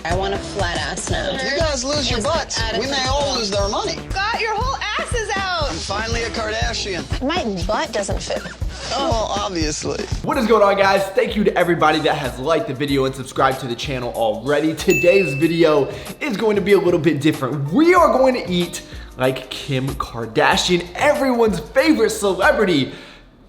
I want a flat ass now. You guys lose your butts. We may all lose their money. God, your whole ass is out. I'm finally a Kardashian. My butt doesn't fit. Oh, well, obviously. What is going on, guys? Thank you to everybody that has liked the video and subscribed to the channel already. Today's video is going to be a little bit different. We are going to eat like Kim Kardashian, everyone's favorite celebrity.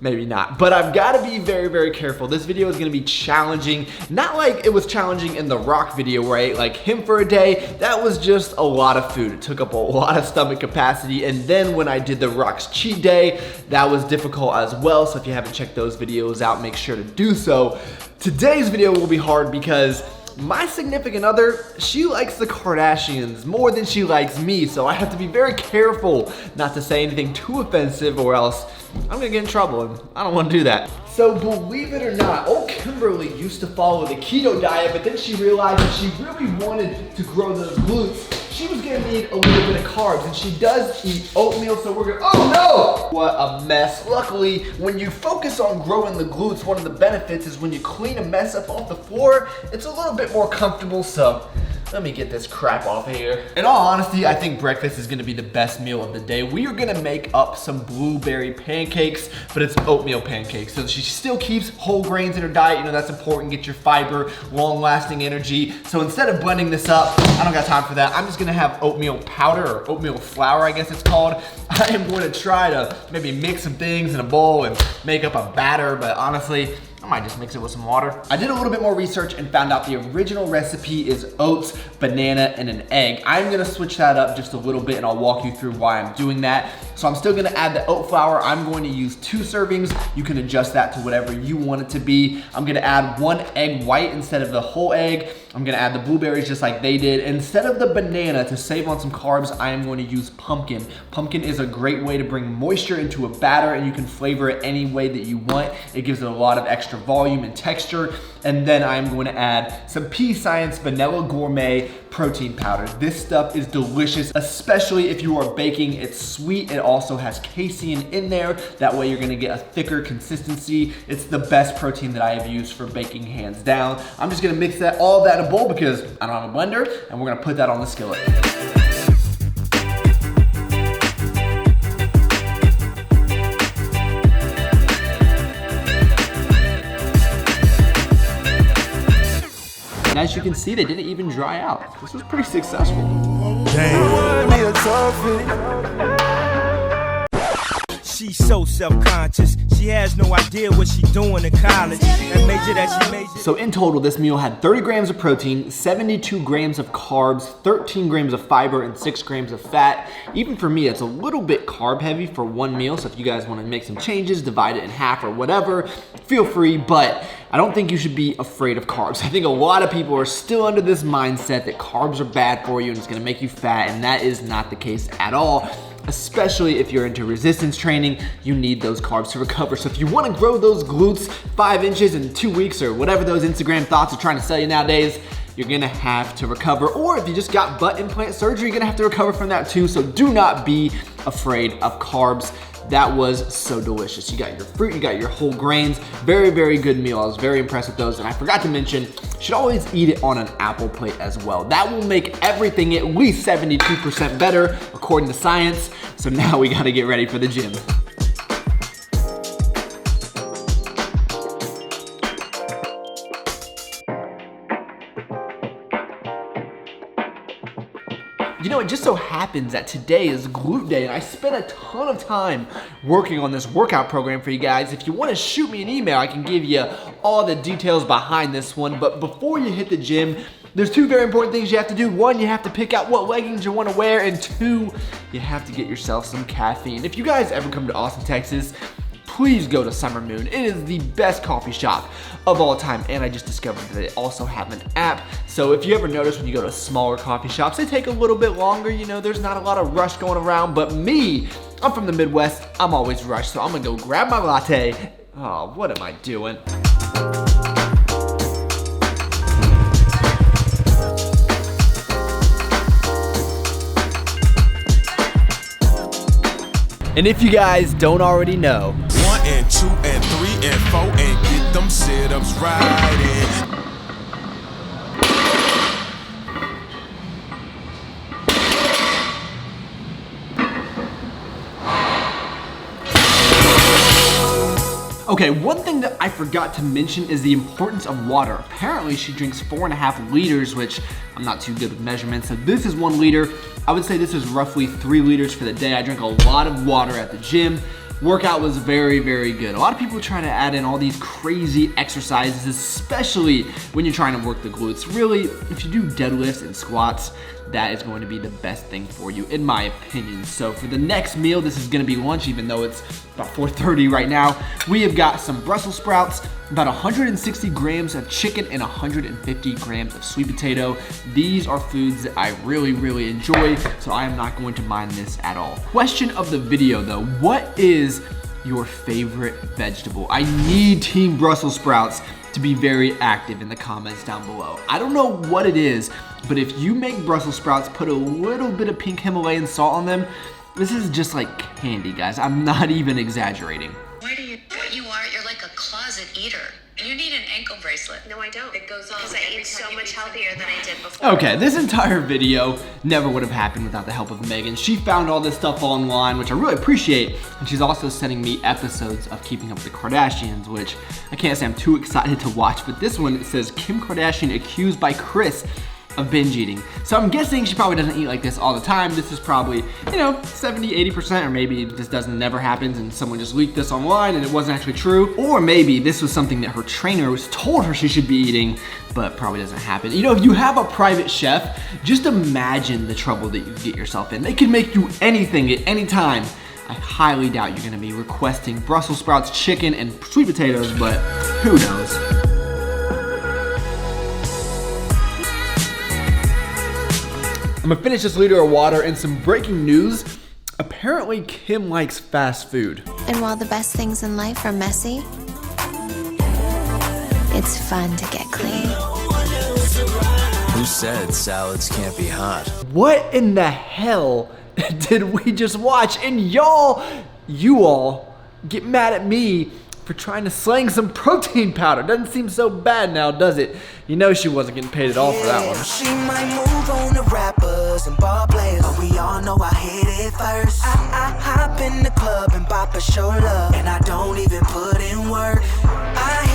Maybe not, but I've got to be very, very careful. This video is going to be challenging, not like it was challenging in the Rock video where I ate like him for a day. That was just a lot of food. It took up a lot of stomach capacity. And then when I did the Rock's cheat day, that was difficult as well. So if you haven't checked those videos out, make sure to do so. Today's video will be hard because my significant other, she likes the Kardashians more than she likes me, so I have to be very careful not to say anything too offensive or else I'm gonna get in trouble, and I don't want to do that. So believe it or not, old Kimberly used to follow the keto diet, but then she realized that she really wanted to grow those glutes. She was gonna need a little bit of carbs, and she does eat oatmeal, so we're gonna, oh no! What a mess. Luckily, when you focus on growing the glutes, one of the benefits is when you clean a mess up off the floor, it's a little bit more comfortable, so let me get this crap off of here. In all honesty, I think breakfast is gonna be the best meal of the day. We are gonna make up some blueberry pancakes, but it's oatmeal pancakes. So she still keeps whole grains in her diet. You know, that's important. Get your fiber, long-lasting energy. So instead of blending this up, I don't got time for that. I'm just gonna have oatmeal powder, or oatmeal flour, I guess it's called. I am going to try to maybe mix some things in a bowl and make up a batter, but honestly, I might just mix it with some water. I did a little bit more research and found out the original recipe is oats, banana, and an egg. I'm gonna switch that up just a little bit and I'll walk you through why I'm doing that. So I'm still gonna add the oat flour. I'm going to use 2 servings. You can adjust that to whatever you want it to be. I'm gonna add 1 egg white instead of the whole egg. I'm gonna add the blueberries just like they did. Instead of the banana, to save on some carbs, I am going to use pumpkin. Pumpkin is a great way to bring moisture into a batter, and you can flavor it any way that you want. It gives it a lot of extra volume and texture. And then I'm going to add some Pea Science Vanilla Gourmet protein powder. This stuff is delicious, especially if you are baking. It's sweet. It also has casein in there. That way you're gonna get a thicker consistency. It's the best protein that I have used for baking, hands down. I'm just gonna mix all of that in a bowl because I don't have a blender, and we're gonna put that on the skillet. As you can see, they didn't even dry out. This was pretty successful. She's so self-conscious, she has no idea what she's doing in college. And major that she majored. So in total, this meal had 30 grams of protein, 72 grams of carbs, 13 grams of fiber, and 6 grams of fat. Even for me, it's a little bit carb heavy for one meal, so if you guys want to make some changes, divide it in half or whatever, feel free, but I don't think you should be afraid of carbs. I think a lot of people are still under this mindset that carbs are bad for you and it's gonna make you fat, and that is not the case at all. Especially if you're into resistance training, you need those carbs to recover. So if you wanna grow those glutes 5 inches in 2 weeks or whatever those Instagram thoughts are trying to sell you nowadays, you're gonna have to recover. Or if you just got butt implant surgery, you're gonna have to recover from that too. So do not be afraid of carbs. That was so delicious. You got your fruit, you got your whole grains. Very, very good meal. I was very impressed with those. And I forgot to mention, you should always eat it on an apple plate as well. That will make everything at least 72% better, according to science. So now we gotta get ready for the gym. You know, it just so happens that today is glute day, and I spent a ton of time working on this workout program for you guys. If you want to shoot me an email, I can give you all the details behind this one. But before you hit the gym, there's 2 very important things you have to do. 1, you have to pick out what leggings you want to wear, and 2, you have to get yourself some caffeine. If you guys ever come to Austin, Texas, please go to Summer Moon. It is the best coffee shop of all time, and I just discovered that they also have an app. So if you ever notice when you go to smaller coffee shops, they take a little bit longer. You know, there's not a lot of rush going around, but me, I'm from the Midwest, I'm always rushed, so I'm gonna go grab my latte. Oh, what am I doing? And if you guys don't already know, 1 and 2 and 3 and 4 and get them sit-ups right in. Okay, one thing that I forgot to mention is the importance of water. Apparently she drinks 4.5 liters, which I'm not too good with measurements. So this is 1 liter. I would say this is roughly 3 liters for the day. I drink a lot of water at the gym. Workout was very, very good. A lot of people try to add in all these crazy exercises, especially when you're trying to work the glutes. Really, if you do deadlifts and squats, that is going to be the best thing for you, in my opinion. So for the next meal, this is gonna be lunch, even though it's about 4:30 right now. We have got some Brussels sprouts, about 160 grams of chicken, and 150 grams of sweet potato. These are foods that I really, really enjoy, so I am not going to mind this at all. Question of the video though, what is your favorite vegetable? I need Team Brussels sprouts to be very active in the comments down below. I don't know what it is, but if you make Brussels sprouts, put a little bit of pink Himalayan salt on them, this is just like candy, guys. I'm not even exaggerating. What you are, you're like a closet eater. You need an ankle bracelet. No, I don't. It goes on Because I eat so much healthier than I did before. Okay, this entire video never would have happened without the help of Megan. She found all this stuff online, which I really appreciate, and she's also sending me episodes of Keeping Up with the Kardashians, which I can't say I'm too excited to watch, but this one, it says Kim Kardashian accused by Kris of binge eating. So I'm guessing she probably doesn't eat like this all the time. This is probably, 70, 80%, or maybe this never happens and someone just leaked this online and it wasn't actually true. Or maybe this was something that her trainer was told her she should be eating, but probably doesn't happen. If you have a private chef, just imagine the trouble that you get yourself in. They can make you anything at any time. I highly doubt you're gonna be requesting Brussels sprouts, chicken, and sweet potatoes, but who knows? I'm gonna finish this liter of water and some breaking news. Apparently Kim likes fast food. And while the best things in life are messy, it's fun to get clean. Who said salads can't be hot? What in the hell did we just watch? And you all get mad at me for trying to slang some protein powder. Doesn't seem so bad now, does it? She wasn't getting paid at all for that one. She might move on the rappers and ball players, but we all know I hit it first. I hop in the club and bop a show love, and I don't even put in work. I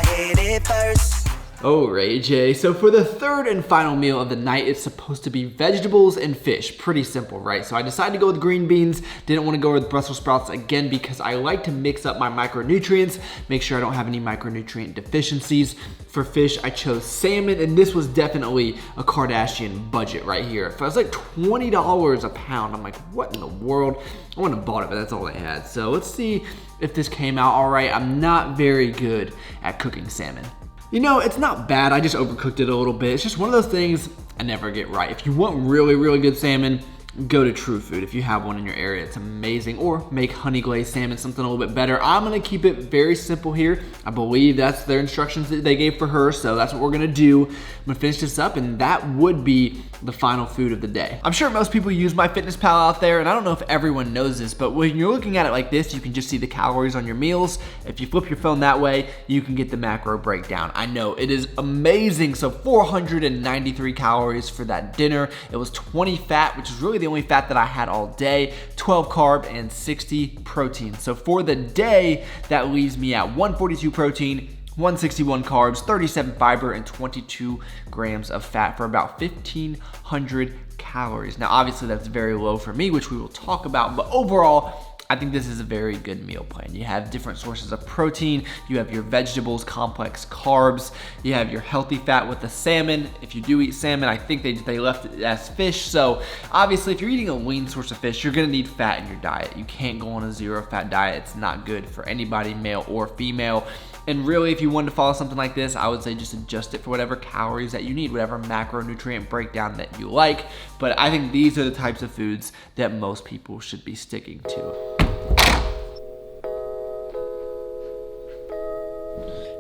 hit it first. Oh, Ray J. So for the third and final meal of the night, it's supposed to be vegetables and fish. Pretty simple, right? So I decided to go with green beans. Didn't want to go with Brussels sprouts again because I like to mix up my micronutrients, make sure I don't have any micronutrient deficiencies. For fish, I chose salmon, and this was definitely a Kardashian budget right here. It was like $20 a pound. I'm like, what in the world? I wouldn't have bought it, but that's all they had. So let's see if this came out all right. I'm not very good at cooking salmon. It's not bad. I just overcooked it a little bit. It's just one of those things I never get right. If you want really, really good salmon, go to True Food. If you have one in your area, it's amazing. Or make honey glazed salmon, something a little bit better. I'm gonna keep it very simple here. I believe that's their instructions that they gave for her, so that's what we're gonna do. I'm gonna finish this up, and that would be the final food of the day. I'm sure most people use MyFitnessPal out there, and I don't know if everyone knows this, but when you're looking at it like this, you can just see the calories on your meals. If you flip your phone that way, you can get the macro breakdown. I know, it is amazing. So 493 calories for that dinner. It was 20 fat, which is really the only fat that I had all day, 12 carb, and 60 protein. So for the day, that leaves me at 142 protein, 161 carbs, 37 fiber, and 22 grams of fat for about 1,500 calories. Now, obviously that's very low for me, which we will talk about, but overall, I think this is a very good meal plan. You have different sources of protein, you have your vegetables, complex carbs, you have your healthy fat with the salmon. If you do eat salmon, I think they left it as fish. So obviously if you're eating a lean source of fish, you're gonna need fat in your diet. You can't go on a zero fat diet. It's not good for anybody, male or female. And really, if you wanted to follow something like this, I would say just adjust it for whatever calories that you need, whatever macronutrient breakdown that you like. But I think these are the types of foods that most people should be sticking to.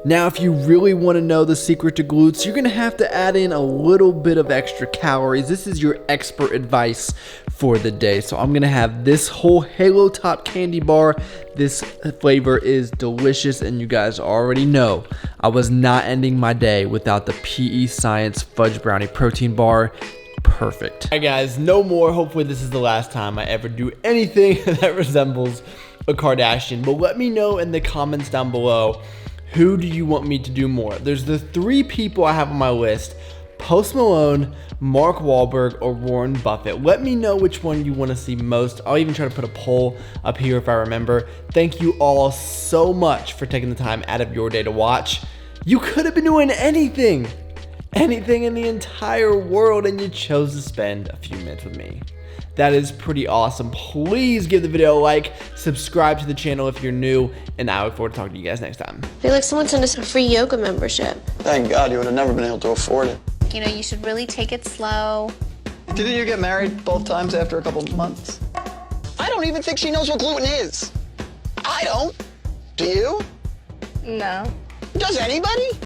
Now, if you really want to know the secret to glutes, you're going to have to add in a little bit of extra calories. This is your expert advice for the day. So I'm going to have this whole Halo Top candy bar. This flavor is delicious, and you guys already know I was not ending my day without the PE Science Fudge Brownie Protein Bar. Perfect. All right, guys, no more. Hopefully this is the last time I ever do anything that resembles a Kardashian. But let me know in the comments down below, who do you want me to do more? There's the 3 people I have on my list: Post Malone, Mark Wahlberg, or Warren Buffett. Let me know which one you want to see most. I'll even try to put a poll up here if I remember. Thank you all so much for taking the time out of your day to watch. You could have been doing anything in the entire world, and you chose to spend a few minutes with me. That is pretty awesome. Please give the video a like, subscribe to the channel if you're new, and I look forward to talking to you guys next time. I feel like someone sent us a free yoga membership. Thank God, you would have never been able to afford it. You know, you should really take it slow. Didn't you get married both times after a couple of months? I don't even think she knows what gluten is. I don't. Do you? No. Does anybody?